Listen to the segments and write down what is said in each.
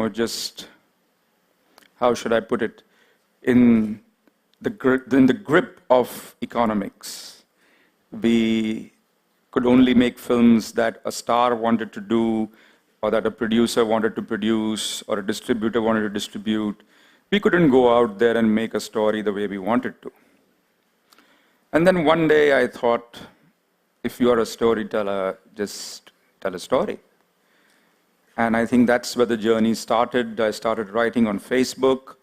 just, how should I put it, in the grip of economics. We could only make films that a star wanted to do, or that a producer wanted to produce, or a distributor wanted to distribute. We couldn't go out there and make a story the way we wanted to. And then one day I thought, if you are a storyteller, just tell a story. And I think that's where the journey started. I started writing on Facebook.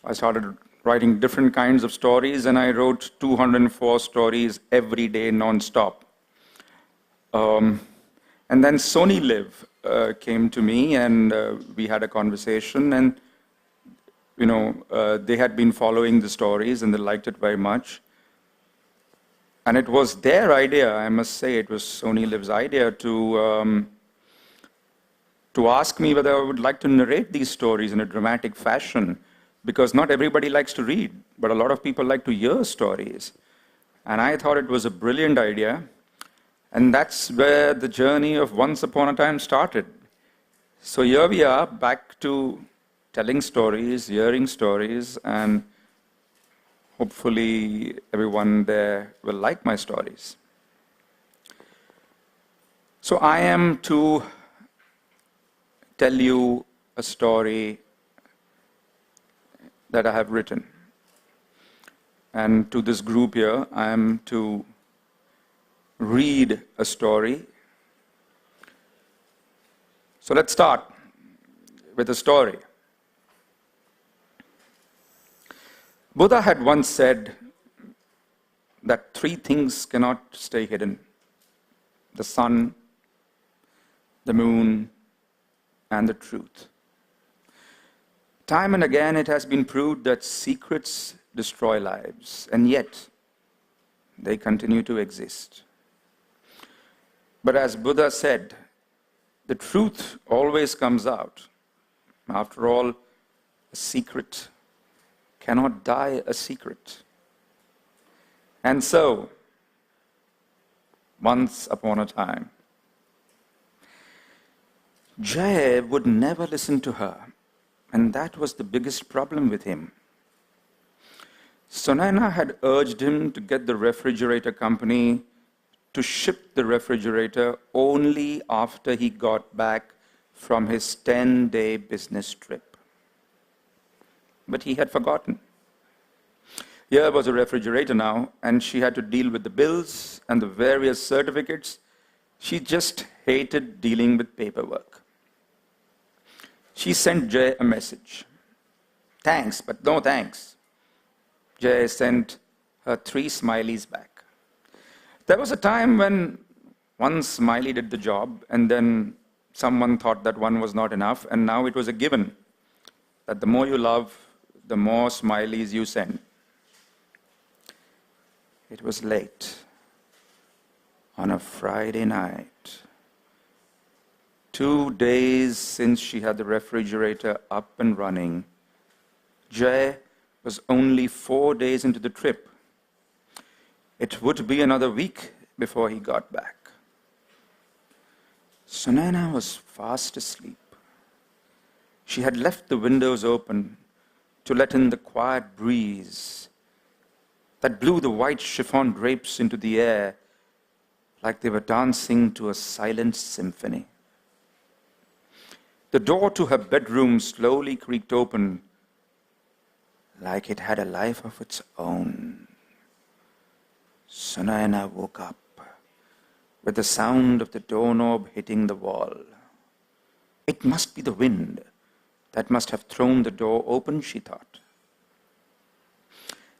I started writing different kinds of stories, and I wrote 204 stories every day, non-stop. And then Sony Live came to me, and we had a conversation, and they had been following the stories, and they liked it very much. And it was their idea, I must say, it was Sony Live's idea to ask me whether I would like to narrate these stories in a dramatic fashion, because not everybody likes to read, but a lot of people like to hear stories. And I thought it was a brilliant idea, and that's where the journey of Once Upon a Time started. So here we are, back to telling stories, hearing stories, and hopefully everyone there will like my stories. So I am to tell you a story that I have written. And to this group here, I am to read a story. So let's start with a story. Buddha had once said that 3 things cannot stay hidden: the sun, the moon, and the truth. Time and again it has been proved that secrets destroy lives, and yet they continue to exist. But as Buddha said, the truth always comes out. After all, a secret cannot die a secret. And so, once upon a time, Jay would never listen to her, and that was the biggest problem with him. Sunaina had urged him to get the refrigerator company to ship the refrigerator only after he got back from his 10-day business trip. But he had forgotten. Here was a refrigerator now, and she had to deal with the bills and the various certificates. She just hated dealing with paperwork. She sent Jay a message. Thanks, but no thanks. Jay sent her 3 smileys back. There was a time when one smiley did the job, and then someone thought that one was not enough, and now it was a given that the more you love, the more smileys you send. It was late on a Friday night. 2 days since she had the refrigerator up and running. Jay was only 4 days into the trip. It would be another week before he got back. Sunaina was fast asleep. She had left the windows open to let in the quiet breeze that blew the white chiffon drapes into the air like they were dancing to a silent symphony. The door to her bedroom slowly creaked open like it had a life of its own. Sunaina woke up with the sound of the doorknob hitting the wall. It must be the wind that must have thrown the door open, she thought.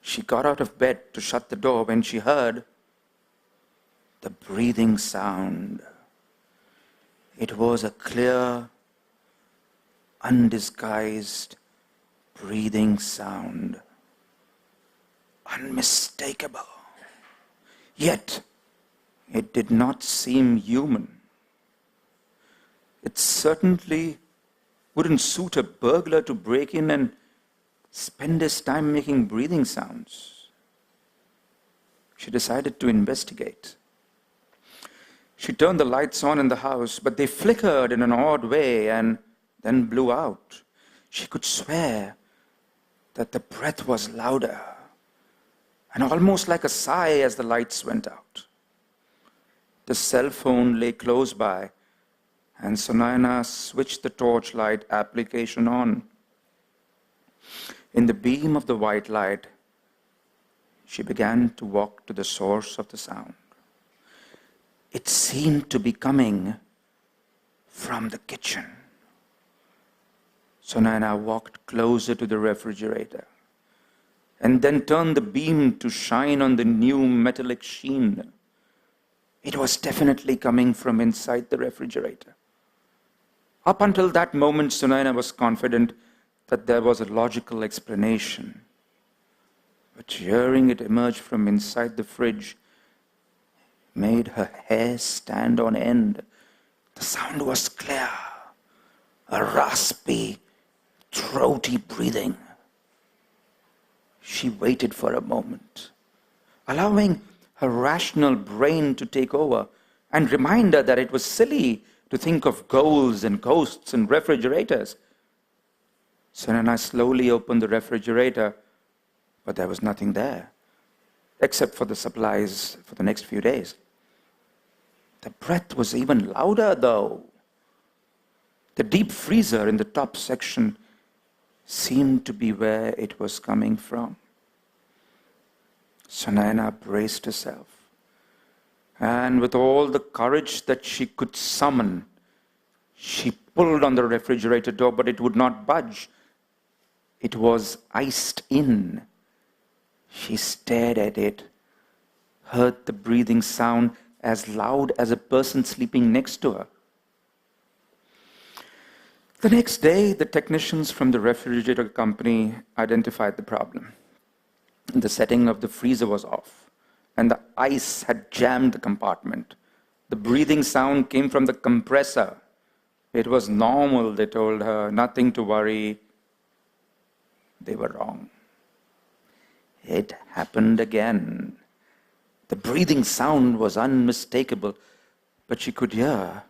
She got out of bed to shut the door when she heard the breathing sound. It was a clear, undisguised breathing sound. Unmistakable. Yet, it did not seem human. It certainly wouldn't suit a burglar to break in and spend his time making breathing sounds. She decided to investigate. She turned the lights on in the house, but they flickered in an odd way, and then blew out. She could swear that the breath was louder and almost like a sigh as the lights went out. The cell phone lay close by, and Sunaina switched the torchlight application on. In the beam of the white light, she began to walk to the source of the sound. It seemed to be coming from the kitchen. Sunaina walked closer to the refrigerator and then turned the beam to shine on the new metallic sheen. It was definitely coming from inside the refrigerator. Up until that moment, Sunaina was confident that there was a logical explanation. But hearing it emerge from inside the fridge made her hair stand on end. The sound was clear, a raspy, throaty breathing. She waited for a moment, allowing her rational brain to take over and remind her that it was silly to think of ghouls and ghosts in refrigerators. Sunaina slowly opened the refrigerator, but there was nothing there, except for the supplies for the next few days. The breath was even louder, though. The deep freezer in the top section seemed to be where it was coming from. Sunaina braced herself, and with all the courage that she could summon, she pulled on the refrigerator door, but it would not budge. It was iced in. She stared at it, heard the breathing sound as loud as a person sleeping next to her. The next day, the technicians from the refrigerator company identified the problem. The setting of the freezer was off, and the ice had jammed the compartment. The breathing sound came from the compressor. It was normal, they told her, nothing to worry. They were wrong. It happened again. The breathing sound was unmistakable, but she could hear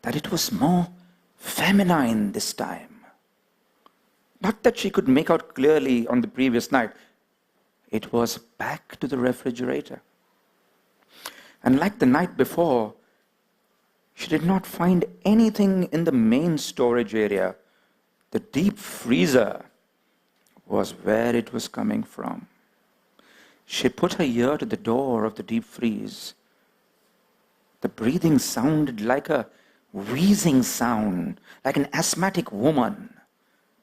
that it was more feminine this time. Not that she could make out clearly on the previous night. It was back to the refrigerator. And like the night before, she did not find anything in the main storage area. The deep freezer was where it was coming from. She put her ear to the door of the deep freeze. The breathing sounded like a wheezing sound, like an asthmatic woman,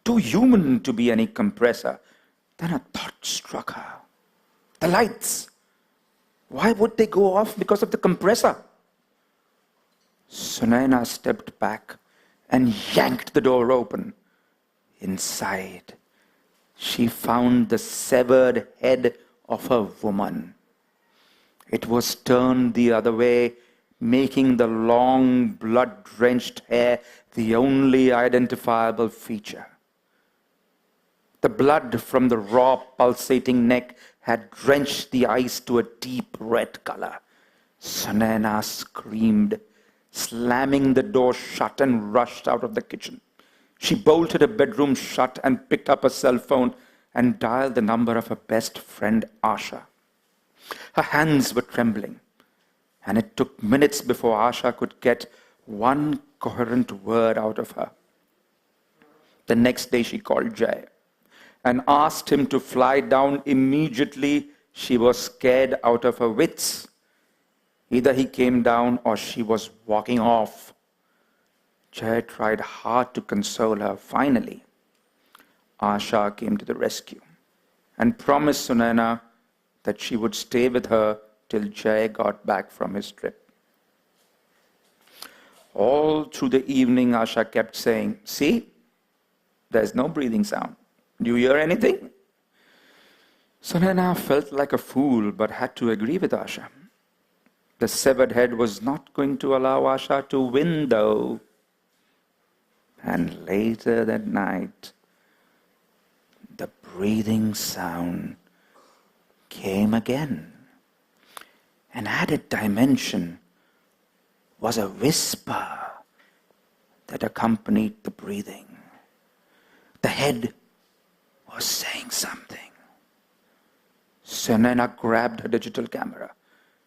too human to be any compressor. Then a thought struck her. The lights. Why would they go off because of the compressor? Sunaina stepped back and yanked the door open. Inside, she found the severed head of a woman. It was turned the other way, making the long, blood-drenched hair the only identifiable feature. The blood from the raw, pulsating neck had drenched the ice to a deep red color. Sunaina screamed, slamming the door shut, and rushed out of the kitchen. She bolted her bedroom shut and picked up a cell phone and dialed the number of her best friend, Asha. Her hands were trembling, and it took minutes before Asha could get one coherent word out of her. The next day she called Jay and asked him to fly down immediately. She was scared out of her wits. Either he came down or she was walking off. Jay tried hard to console her. Finally, Asha came to the rescue and promised Sunaina that she would stay with her till Jay got back from his trip. All through the evening, Asha kept saying, "See, there's no breathing sound. Do you hear anything?" Sunaina felt like a fool but had to agree with Asha. The severed head was not going to allow Asha to win, though. And later that night, the breathing sound came again. An added dimension was a whisper that accompanied the breathing. The head was saying something. Sunaina grabbed her digital camera.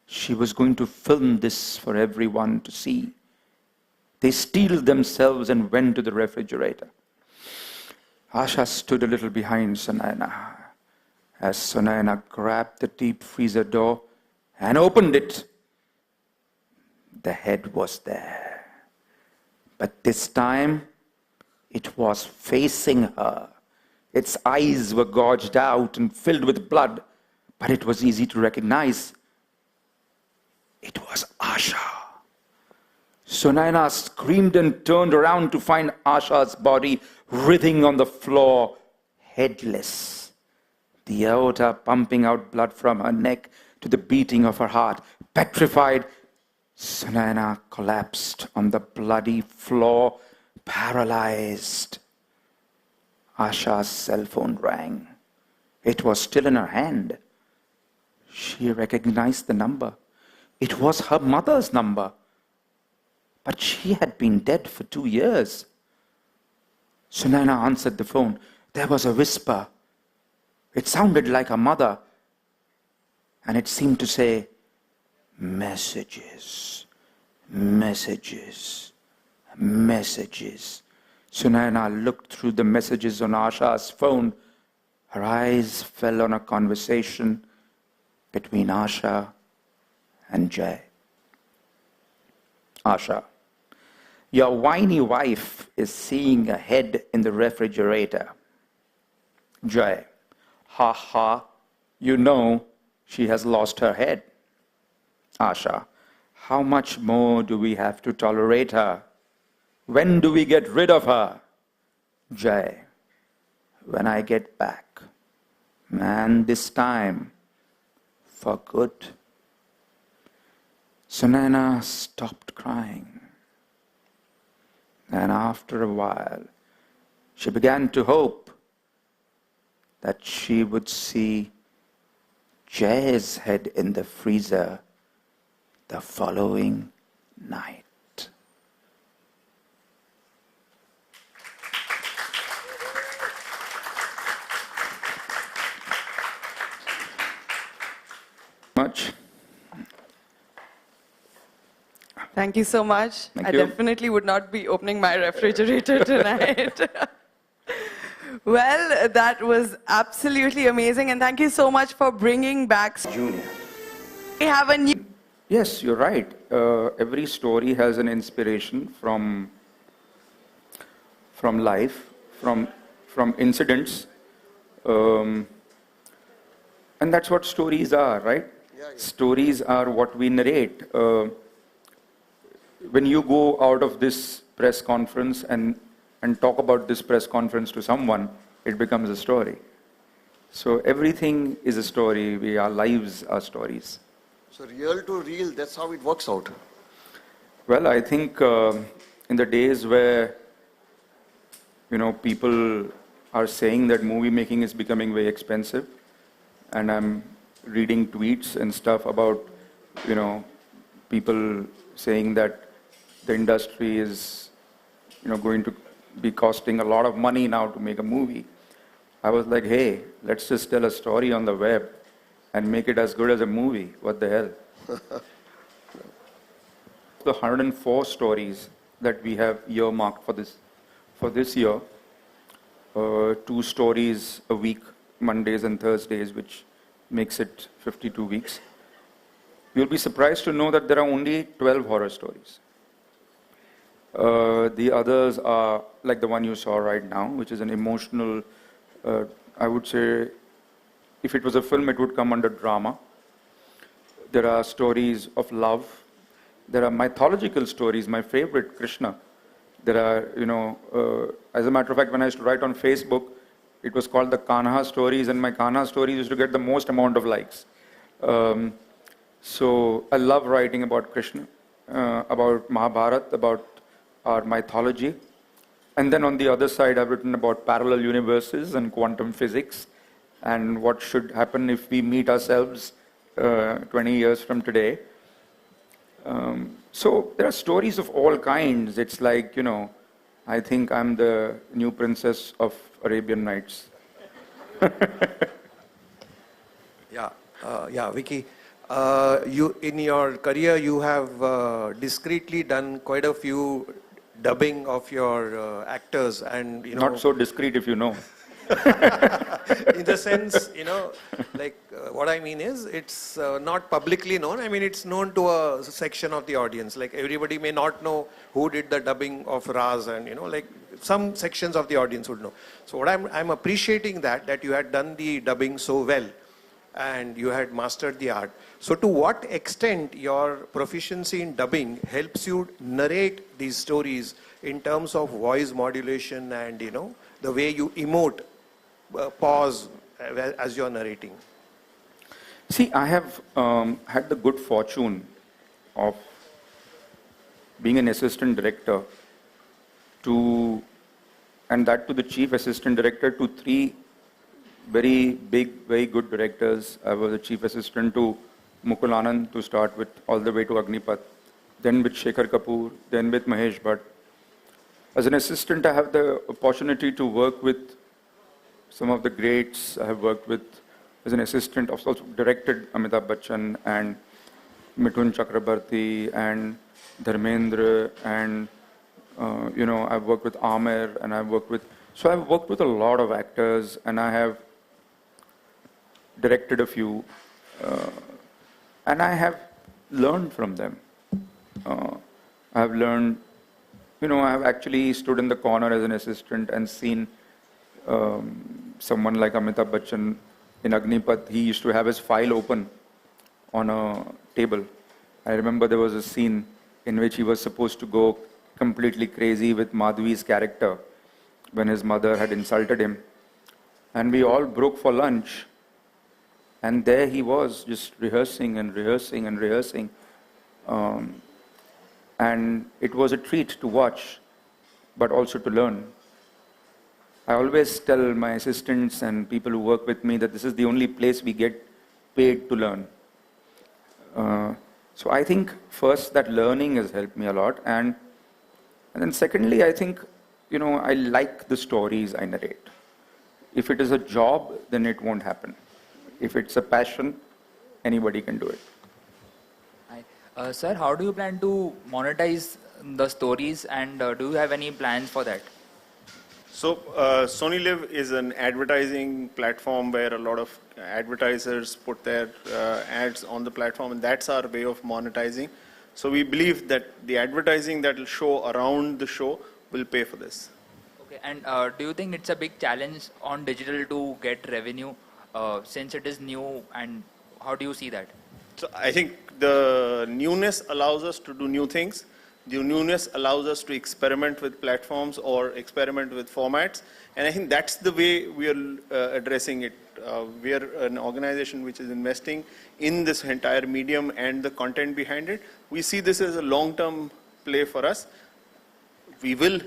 She was going to film this for everyone to see. They steeled themselves and went to the refrigerator. Asha stood a little behind Sunaina as Sunaina grabbed the deep freezer door and opened it. The head was there. But this time, it was facing her. Its eyes were gouged out and filled with blood, but it was easy to recognize. It was Asha. Sunaina screamed and turned around to find Asha's body writhing on the floor, headless. The aorta pumping out blood from her neck to the beating of her heart. Petrified, Sunaina collapsed on the bloody floor, paralyzed. Asha's cell phone rang. It was still in her hand. She recognized the number. It was her mother's number. But she had been dead for 2 years. Sunaina answered the phone. There was a whisper. It sounded like her mother. And it seemed to say, messages, messages, messages. Sunaina looked through the messages on Asha's phone. Her eyes fell on a conversation between Asha and Jai. Asha, your whiny wife is seeing a head in the refrigerator. Jai, ha ha, you know she has lost her head. Asha, how much more do we have to tolerate her? When do we get rid of her? Jai, when I get back. And this time, for good. Sunaina stopped crying. And after a while, she began to hope that she would see Jai's head in the freezer the following night. Much. Thank you so much. Thank I you. definitely would not be opening my refrigerator tonight. Well, that was absolutely amazing, and thank you so much for bringing back Junior. We have a new... Yes, you're right. Every story has an inspiration from life, from incidents. And that's what stories are, right? Yeah. Stories are what we narrate. When you go out of this press conference and talk about this press conference to someone, it becomes a story. So everything is a story. Our lives are stories. So real to real, that's how it works out. Well, I think in the days where, people are saying that movie making is becoming very expensive, and I'm reading tweets and stuff about, people saying that the industry is, going to be costing a lot of money now to make a movie. I was like, hey, let's just tell a story on the web and make it as good as a movie. What the hell? The 104 stories that we have earmarked for this year, 2 stories a week, Mondays and Thursdays, which makes it 52 weeks. You'll be surprised to know that there are only 12 horror stories. The others are like the one you saw right now, which is an emotional, I would say, if it was a film, it would come under drama. There are stories of love. There are mythological stories, my favorite, Krishna. There are, as a matter of fact, when I used to write on Facebook, it was called the Kanha stories, and my Kanha stories used to get the most amount of likes. So I love writing about Krishna, about Mahabharata, about our mythology. And then on the other side, I've written about parallel universes and quantum physics and what should happen if we meet ourselves 20 years from today. So there are stories of all kinds. It's like, I think I'm the new princess of Arabian Nights. Yeah, Vicky. You in your career, you have discreetly done quite a few dubbing of your actors, and Not so discreet, if you know. in the sense, like what I mean is, it's not publicly known. I mean, it's known to a section of the audience. Like everybody may not know who did the dubbing of Raz, and like some sections of the audience would know. So what I'm appreciating that you had done the dubbing so well, and you had mastered the art. So to what extent your proficiency in dubbing helps you narrate these stories in terms of voice modulation and the way you emote, pause as you're narrating? See, I have had the good fortune of being an assistant director and that to the chief assistant director to 3 very big, very good directors. I was a chief assistant to Mukul Anand to start with, all the way to Agnipath, then with Shekhar Kapoor, then with Mahesh Bhatt. As an assistant, I have the opportunity to work with some of the greats. I have worked with, as an assistant, I've also directed Amitabh Bachchan and Mithun Chakrabarti and Dharmendra, and I've worked with Amir, and I've worked with a lot of actors, and I have directed a few, and I have learned from them. I have learned, I have actually stood in the corner as an assistant and seen someone like Amitabh Bachchan in Agnipath. He used to have his file open on a table. I remember there was a scene in which he was supposed to go completely crazy with Madhvi's character when his mother had insulted him. And we all broke for lunch. And there he was, just rehearsing and rehearsing and rehearsing. And it was a treat to watch, but also to learn. I always tell my assistants and people who work with me that this is the only place we get paid to learn. So I think first that learning has helped me a lot. And then secondly, I think, I like the stories I narrate. If it is a job, then it won't happen. If it's a passion, anybody can do it. Hi. Sir, how do you plan to monetize the stories, and do you have any plans for that? So Sony Live is an advertising platform where a lot of advertisers put their ads on the platform, and that's our way of monetizing. So we believe that the advertising that will show around the show will pay for this. Okay, and do you think it's a big challenge on digital to get revenue since it is new, and how do you see that? So I think the newness allows us to do new things. The newness allows us to experiment with platforms or experiment with formats. And I think that's the way we are addressing it. We are an organization which is investing in this entire medium and the content behind it. We see this as a long-term play for us. We will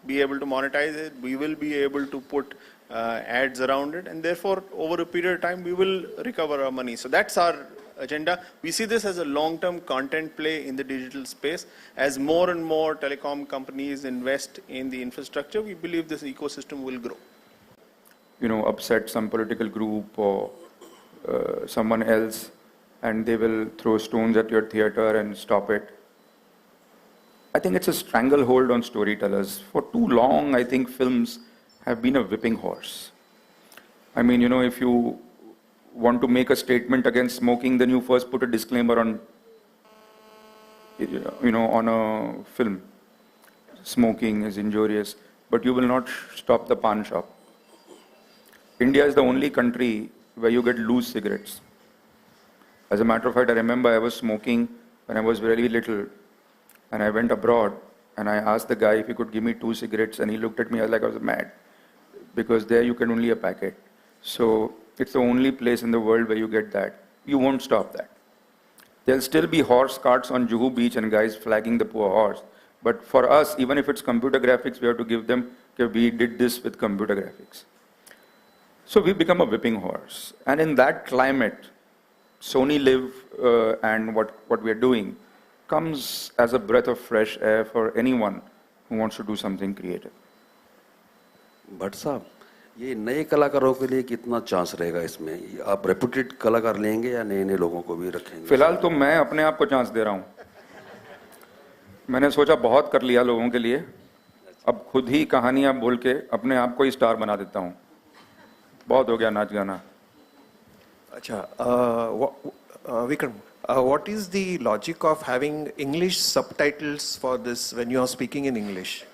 be able to monetize it. We will be able to put ads around it. And therefore, over a period of time, we will recover our money. So that's our agenda. We see this as a long-term content play in the digital space. As more and more telecom companies invest in the infrastructure, we believe this ecosystem will grow. Upset some political group or someone else, and they will throw stones at your theater and stop it. I think it's a stranglehold on storytellers. For too long, I think films have been a whipping horse. I mean, if you want to make a statement against smoking, then you first put a disclaimer on, on a film. Smoking is injurious, but you will not stop the pan shop. India is the only country where you get loose cigarettes. As a matter of fact, I remember I was smoking when I was very little, and I went abroad, and I asked the guy if he could give me 2 cigarettes, and he looked at me like I was mad, because there you can only a packet. So it's the only place in the world where you get that. You won't stop that. There'll still be horse carts on Juhu Beach and guys flagging the poor horse. But for us, even if it's computer graphics, we have to give them, okay, we did this with computer graphics. So we've become a whipping horse. And in that climate, Sony Live and what we are doing comes as a breath of fresh air for anyone who wants to do something creative. Bhatt साहब, ये नए कलाकारों के लिए कितना chance रहेगा इसमें? आप रेपुटेड कलाकार लेंगे या नए नए लोगों को भी रखेंगे? फिलहाल तो मैं अपने आप को चांस दे रहा हूँ. मैंने सोचा बहुत कर लिया लोगों के लिए, अब खुद ही कहानियां बोल के अपने आप को ही स्टार बना देता हूँ. बहुत हो गया नाच गाना. Acha, Vikram, what is the logic of having English subtitles for this when you are speaking in English?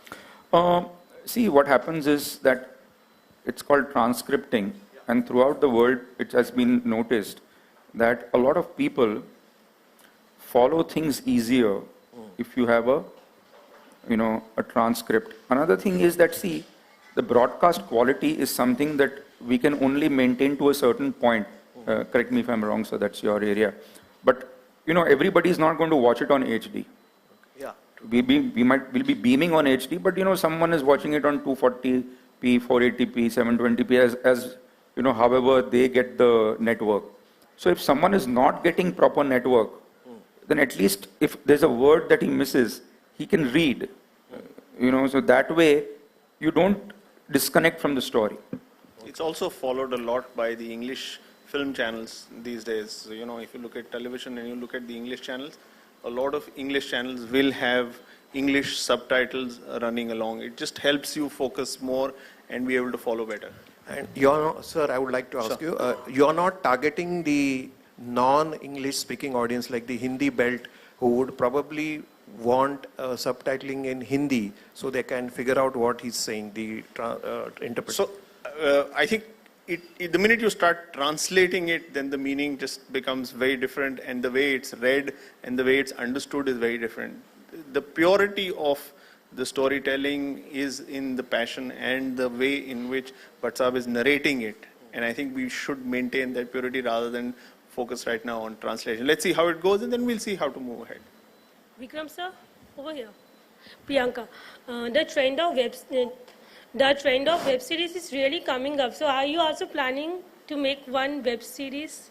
See, what happens is that it's called transcripting, and throughout the world it has been noticed that a lot of people follow things easier if you have a transcript. Another thing is that, see, the broadcast quality is something that we can only maintain to a certain point. Correct me if I'm wrong, so that's your area. But, everybody is not going to watch it on HD. Yeah. We'll be beaming on HD, but, someone is watching it on 240p, 480p, 720p, as however they get the network. So if someone is not getting proper network, then at least if there's a word that he misses, he can read. So that way, you don't disconnect from the story. It's also followed a lot by the English film channels these days. If you look at television and you look at the English channels, a lot of English channels will have English subtitles running along. It just helps you focus more and be able to follow better. And sir, I would like to ask you, you're not targeting the non-English speaking audience like the Hindi belt who would probably want subtitling in Hindi so they can figure out what he's saying, the interpretation. So I think the minute you start translating it, then the meaning just becomes very different, and the way it's read and the way it's understood is very different. The purity of the storytelling is in the passion and the way in which Bhatt Sahab is narrating it. And I think we should maintain that purity rather than focus right now on translation. Let's see how it goes, and then we'll see how to move ahead. Vikram sir, over here. Priyanka, the trend of web series is really coming up. So are you also planning to make one web series?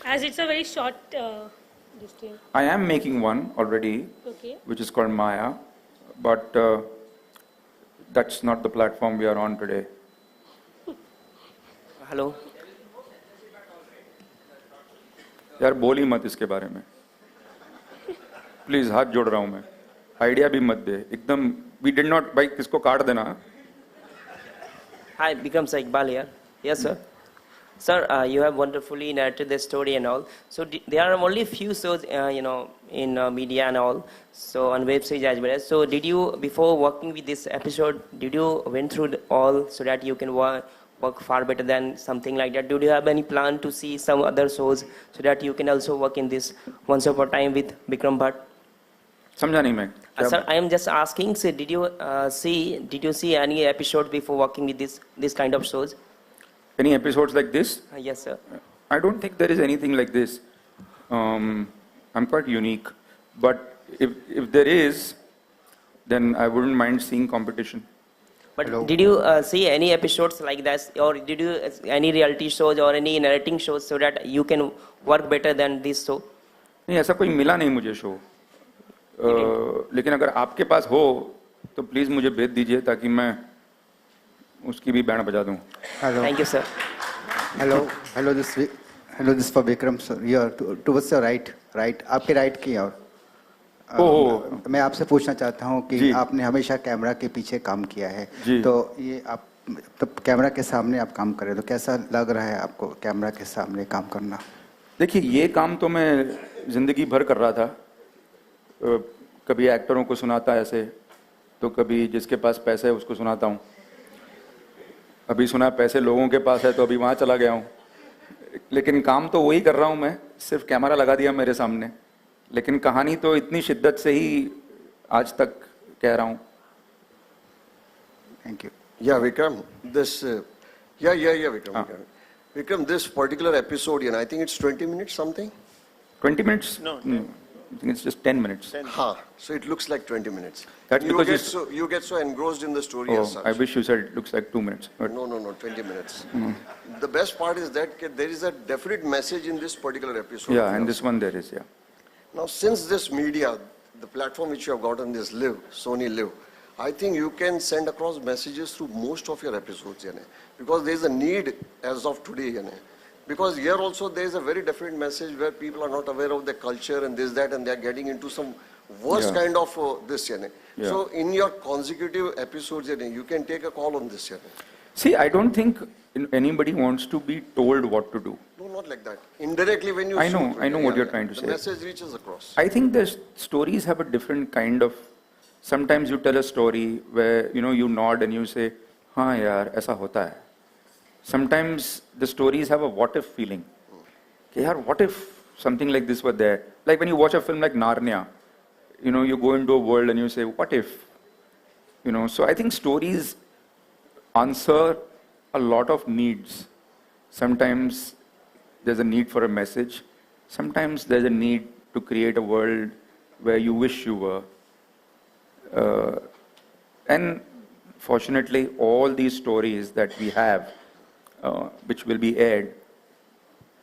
As it's a very short distance. I am making one already, which is called Maya, but that's not the platform we are on today. Hello. यार बोल ही मत इसके बारे में. Please हाथ जोड़ रहा हूं मैं. आइडिया भी मत दे एकदम. We did not, भाई किसको काट देना. Hi, Vikram sir, Iqbal here. Yes, sir. Sir, you have wonderfully narrated the story and all. So there are only few shows, in media and all. So on web series as well. So did you, before working with this episode, did you went through all so that you can work far better than something like that? Do you have any plan to see some other shows so that you can also work in this Once Upon a Time with Vikram Bhatt? समझा नहीं मैं. Sir, I am just asking. So did you see any episode before working with this kind of shows? Any episodes like this? Yes, sir. I don't think there is anything like this. I'm quite unique, but if there is, then I wouldn't mind seeing competition. But did you see any episodes like that, or did you any reality shows or any narrating shows so that you can work better than this show? नहीं ऐसा कोई मिला नहीं मुझे show. लेकिन अगर आपके पास हो तो प्लीज मुझे भेज दीजिए ताकि मैं उसकी भी बैंड बजा दूं. Hello. Thank you, sir. Hello. This for Vikram sir. Here towards your right. आपके right की ओर. मैं आपसे पूछना चाहता हूँ कि आपने हमेशा कैमरा के पीछे काम किया है, तो ये आप तब कैमरा के सामने आप काम कर रहे हो, तो कैसा लग रहा है आपको कैमरा के सामने काम करना? देखिए ये काम तो मैं जिंदगी भर कर रहा था. कभी एक्टरों को सुनाता ऐसे, तो कभी जिसके पास पैसे है उसको सुनाता हूँ. अभी सुना पैसे लोगों के पास है तो अभी वहाँ चला गया हूँ. लेकिन काम तो वही कर रहा हूँ मैं, सिर्फ कैमरा लगा दिया मेरे सामने. लेकिन कहानी तो इतनी शिद्दत से ही आज तक कह रहा हूँ. Thank you. Yeah, Vikram, this, Vikram. Vikram, this particular episode, I think it's 20 minutes something? 20 minutes? No. I think it's just 10 minutes. So it looks like 20 minutes. That's because you get so engrossed in the story as such. I wish you said it looks like 2 minutes. But No, 20 minutes. The best part is that there is a definite message in this particular episode. Yeah, and this one there is, yeah. Now, since this media, the platform which you have gotten is Live, Sony Live, I think you can send across messages through most of your episodes, because there is a need as of today. Because here also there is a very different message where people are not aware of the culture and this, that, and they are getting into some worse kind of this. So in your consecutive episodes, you can take a call on this. See, I don't think anybody wants to be told what to do. No, not like that. Indirectly when you I know what you're trying to say. The message reaches across. I think the stories have a different kind of, sometimes you tell a story where, you nod and you say, हाँ यार, ऐसा होता है. Sometimes the stories have a what if feeling. Okay, yaar, what if something like this were there? Like when you watch a film like Narnia, you go into a world and you say, what if? So I think stories answer a lot of needs. Sometimes there's a need for a message. Sometimes there's a need to create a world where you wish you were. And fortunately, all these stories that we have, which will be aired,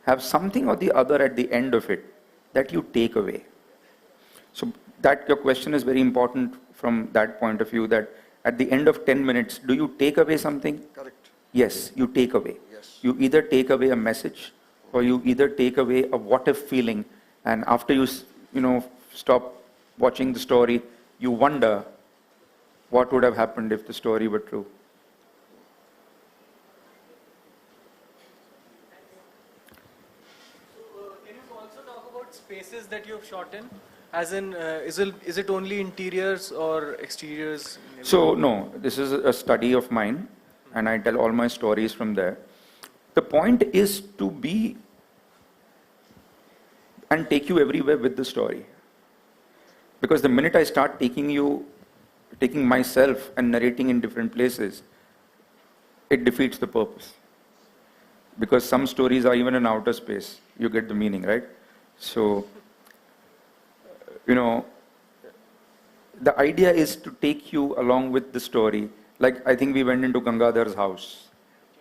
have something or the other at the end of it that you take away. So that your question is very important from that point of view, that at the end of 10 minutes, do you take away something? Correct. Yes, you take away. Yes. You either take away a message or you either take away a what if feeling, and after you stop watching the story, you wonder what would have happened if the story were true. Can you also talk about spaces that you've shot in? As in, is it only interiors or exteriors? So, no, this is a study of mine, and I tell all my stories from there. The point is to be and take you everywhere with the story. Because the minute I start taking myself and narrating in different places, it defeats the purpose. Because some stories are even in outer space. You get the meaning, right? So, the idea is to take you along with the story. Like, I think we went into Gangadhar's house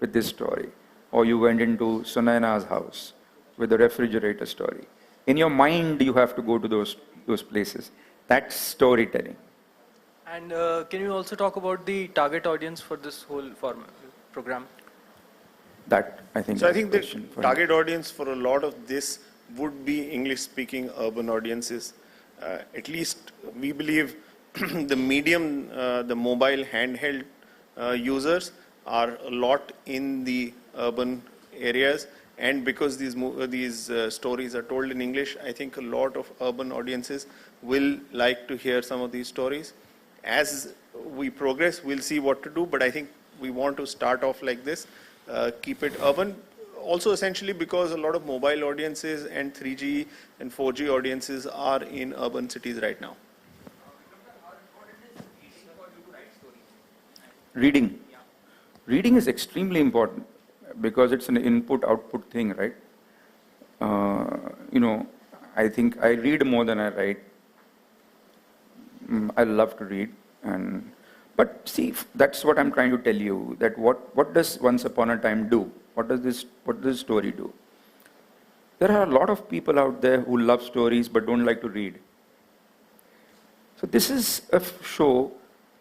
with this story. Or you went into Sunaina's house with the refrigerator story. In your mind, you have to go to those places. That's storytelling. And can you also talk about the target audience for this whole program? That, I think. So I think the target audience for a lot of this would be English-speaking urban audiences. At least we believe the medium, the mobile handheld users are a lot in the urban areas, and because these stories are told in English, I think a lot of urban audiences will like to hear some of these stories. As we progress, we'll see what to do, but I think we want to start off like this, keep it urban. Also essentially because a lot of mobile audiences and 3G and 4G audiences are in urban cities right now. Reading. Reading is extremely important because it's an input-output thing, right? I think I read more than I write. I love to read, but see, that's what I'm trying to tell you. That what does Once Upon a Time do? What does this story do? There are a lot of people out there who love stories but don't like to read. So this is a show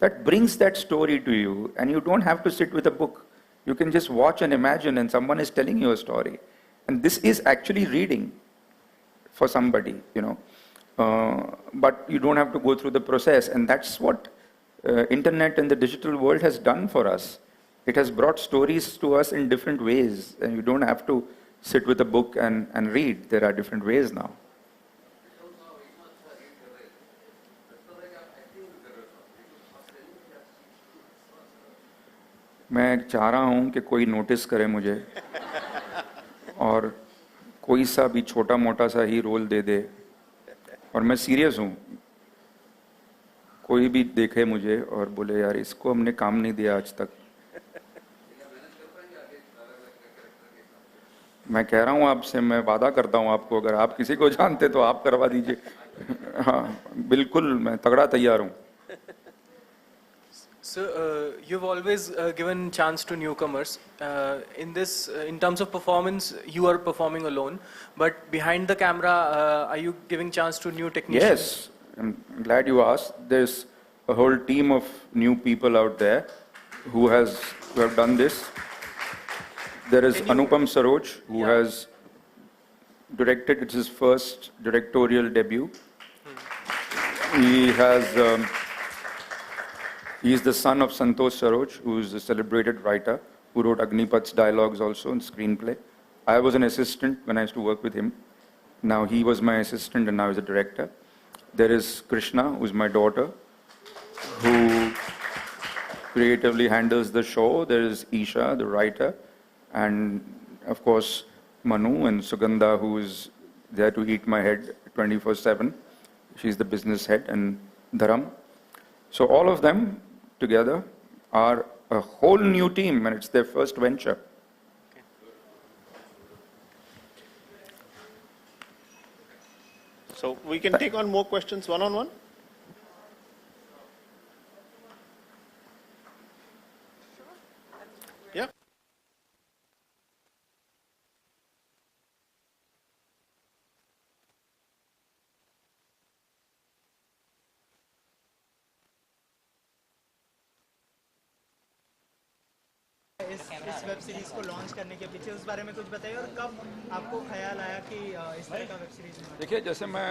that brings that story to you, and you don't have to sit with a book. You can just watch and imagine, and someone is telling you a story. And this is actually reading for somebody, but you don't have to go through the process, and that's what internet and the digital world has done for us. It has brought stories to us in different ways, and you don't have to sit with a book and read. There are different ways now. मैं चाह रहा हूँ कि कोई notice करे मुझे और कोई सा भी छोटा मोटा सा ही रोल दे दे, और मैं सीरियस हूँ. कोई भी देखे मुझे और बोले यार इसको हमने काम नहीं दिया आज तक. मैं कह रहा हूँ आपसे, मैं वादा करता हूँ आपको, अगर आप किसी को जानते तो आप करवा दीजिए. हाँ बिल्कुल, मैं तगड़ा तैयार हूँ. So you've always given chance to newcomers. In terms of performance, you are performing alone, but behind the camera, are you giving chance to new technicians? Yes, I'm glad you asked. There's a whole team of new people out there who have done this. There is Anupam Saroj, who has directed, it's his first directorial debut. He is the son of Santosh Saroj, who is a celebrated writer, who wrote Agnipath's dialogues also in screenplay. I was an assistant when I used to work with him. Now he was my assistant and now he's a director. There is Krishna, who's my daughter, who creatively handles the show. There is Isha, the writer, and of course Manu and Sugandha, who is there to eat my head 24/7. She's the business head, and Dharam. So all of them together are a whole new team, and it's their first venture. So we can take on more questions one-on-one. Yeah. इस web series को launch करने के पीछे उस बारे में कुछ बताइए, और कब आपको ख्याल आया कि इस तरह का वेब सीरीज में? देखिए, जैसे मैं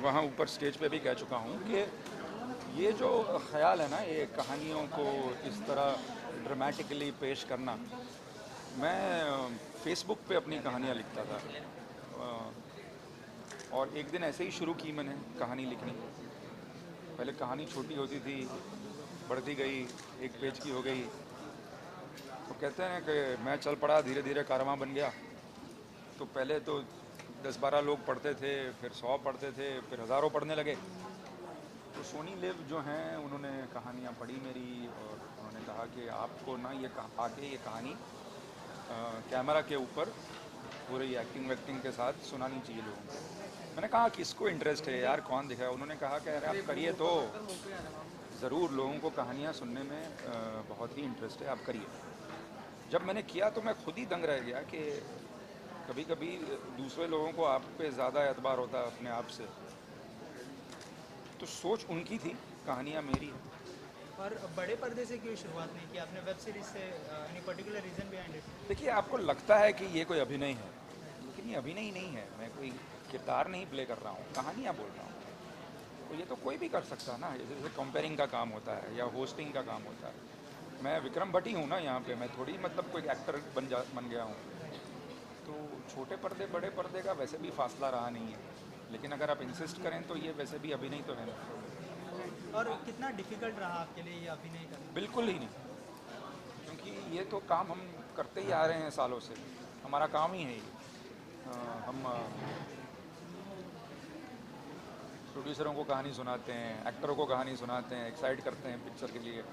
वहाँ ऊपर स्टेज पे भी कह चुका हूँ कि ये जो ख्याल है ना, ये कहानियों को इस तरह ड्रामेटिकली पेश करना, मैं फेसबुक पे अपनी कहानियाँ लिखता था और एक दिन ऐसे ही शुरू की मैंने कहानी लिखनी। पहले कहानी छोटी होती थी, बढ़ती गई, एक पेज की हो गई। तो कहते हैं कि मैं चल पड़ा, धीरे धीरे कारवां बन गया। तो पहले तो 10-12 लोग पढ़ते थे, फिर 100 पढ़ते थे, फिर हज़ारों पढ़ने लगे। तो सोनी लिव जो हैं, उन्होंने कहानियाँ पढ़ी मेरी और उन्होंने कहा कि आपको ना ये आके ये कहानी कैमरा के ऊपर पूरी एक्टिंग वैक्टिंग के साथ सुनानी चाहिए लोगों को। मैंने कहा किसको इंटरेस्ट है यार, कौन दिखाया? उन्होंने कहा कि अरे आप करिए, तो ज़रूर लोगों को कहानियाँ सुनने में बहुत ही इंटरेस्ट है, आप करिए। जब मैंने किया तो मैं खुद ही दंग रह गया कि कभी कभी दूसरे लोगों को आप पे ज़्यादा एतबार होता है अपने आप से। तो सोच उनकी थी, कहानियाँ मेरी हैं। और बड़े पर्दे से क्यों शुरुआत नहीं की आपने वेब सीरीज से? Any particular reason behind it? देखिए, आपको लगता है कि ये कोई अभिनय है, लेकिन ये अभिनय नहीं है। मैं कोई किरदार नहीं प्ले कर रहा हूँ, कहानियाँ बोल रहा हूँ। तो ये तो कोई भी कर सकता है ना, जैसे कंपेयरिंग का काम होता है या होस्टिंग का काम होता है। मैं विक्रम भट्ट ही हूँ ना यहाँ पे, मैं थोड़ी मतलब कोई एक्टर बन गया हूँ। तो छोटे पर्दे बड़े पर्दे का वैसे भी फासला रहा नहीं है, लेकिन अगर आप इंसिस्ट करें तो ये वैसे भी अभिनय तो है ना। और कितना डिफिकल्ट रहा आपके लिए ये अभिनय करना? बिल्कुल ही नहीं, क्योंकि ये तो काम हम करते ही आ रहे हैं सालों से, हमारा काम ही है ये। हम प्रोड्यूसरों को कहानी सुनाते हैं, एक्टरों को कहानी सुनाते हैं, एक्साइट करते हैं पिक्चर के लिए।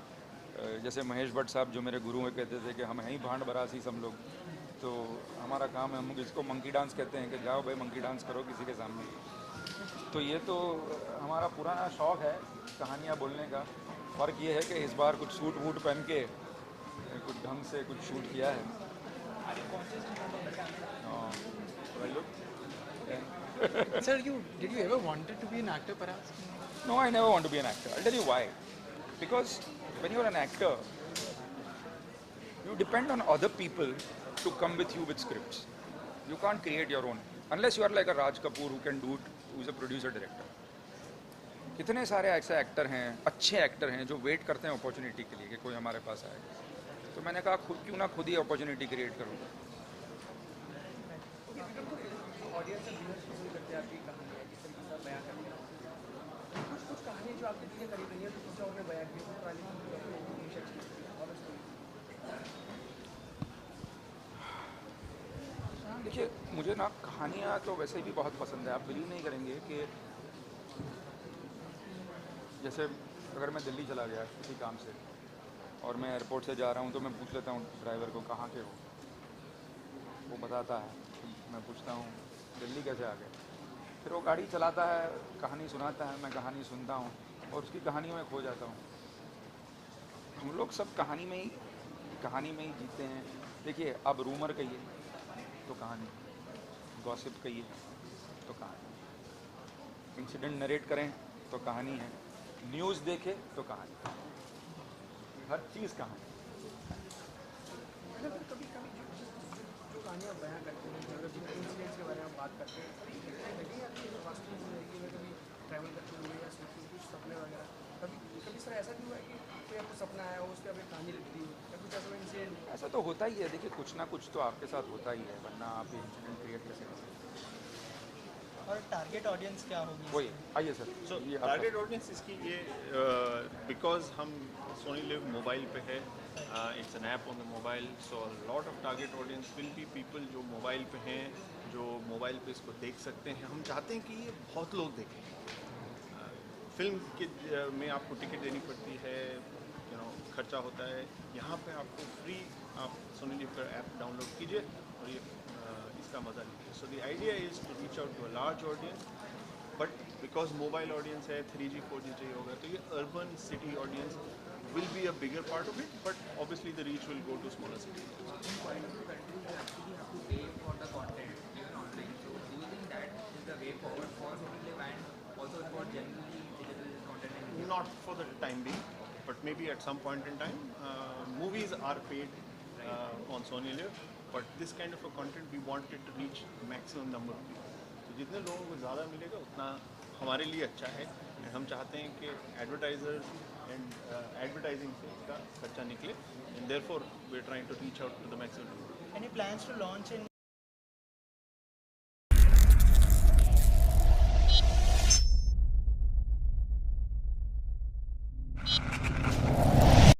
जैसे महेश भट्ट साहब जो मेरे गुरु हैं कहते थे कि हम हैं ही भांड बरासी सब लोग। तो हमारा काम है, हम इसको मंकी डांस कहते हैं कि जाओ भाई मंकी डांस करो किसी के सामने। तो ये तो हमारा पुराना शौक़ है कहानियाँ बोलने का। फ़र्क ये है कि इस बार कुछ सूट वूट पहन के कुछ ढंग से कुछ शूट किया है। Sir, did you ever wanted to be an actor perhaps? No, I never want to be an actor. I'll tell you why. Because when you're an actor, you depend on other people to come with you with scripts. You can't create your own. Unless you are like a Raj Kapoor who can do it, who is a producer director. कितने सारे ऐसे actor हैं, अच्छे actor हैं, जो wait करते हैं opportunity के लिए कि कोई हमारे पास आए। तो मैंने कहा क्यों ना खुद ही अपॉर्चुनिटी क्रिएट करूँ। देखिए, मुझे ना कहानियाँ तो वैसे भी बहुत पसंद है। आप बिलीव नहीं करेंगे कि जैसे अगर मैं दिल्ली चला गया किसी काम से और मैं एयरपोर्ट से जा रहा हूँ तो मैं पूछ लेता हूँ ड्राइवर को कहाँ के हो, वो बताता है। मैं पूछता हूँ दिल्ली कैसे आ गए, फिर वो गाड़ी चलाता है, कहानी सुनाता है, मैं कहानी सुनता हूँ और उसकी कहानियों में खो जाता हूँ। हम लोग सब कहानी में ही जीते हैं। देखिए, अब रूमर कहिए तो कहानी, गॉसिप कहिए तो कहानी, इंसिडेंट नरेट करें तो कहानी है, न्यूज़ देखे तो कहानी, हर चीज़ कहानी। कभी कभी जो कहानियाँ बयां करते हैं, जो इंसिडेंट्स के बारे में बात करते हैं, कभी लगी आपकी वास्तविक जिंदगी में कभी ट्रैवल करते हुए या कुछ सपने वगैरह, कभी कभी सर ऐसा भी हुआ है कि कोई आपको सपना आया हो, उस पर आपने कहानी लिख दी हो या कुछ ऐसा इंसिडेंट? ऐसा तो होता ही है, देखिए कुछ ना कुछ तो आपके साथ होता ही है, वरना आप इंसिडेंट क्रिएट कैसे कर सकते हैं। और टारगेट ऑडियंस क्या होगी? वही आइए सर। सो टारगेट ऑडियंस इसकी ये बिकॉज हम सोनी लिव मोबाइल पे है, it's an app on the mobile, so lot of target audience will be people जो मोबाइल पे हैं, जो मोबाइल पे इसको देख सकते हैं। हम चाहते हैं कि ये बहुत लोग देखें। फिल्म के में आपको टिकट देनी पड़ती है, खर्चा होता है। यहाँ पे आपको फ्री आप सोनी लिव का ऐप डाउनलोड कीजिए और ये इसका मज़ा लीजिए। So the idea is to reach out to a large audience, but because mobile audience है, 3G 4G चाहिए होगा, तो ये urban city audience will be a bigger part of it, but obviously the reach will go to smaller cities. In quite a few countries, you actually have to pay for the content even online. So do you think that is the way forward for Live and also for generally digital content in India? Not for the time being, but maybe at some point in time. Movies are paid on Sony Live, but this kind of a content we want it to reach maximum number of people. तो जितने लोगों को ज़्यादा मिलेगा उतना हमारे लिए अच्छा है। हम चाहते हैं कि एडवर्टाइजर्स एंड एडवर्टाइजिंग से इसका खर्चा निकले, and therefore we are trying to reach out to the maximum. Any plans to launch in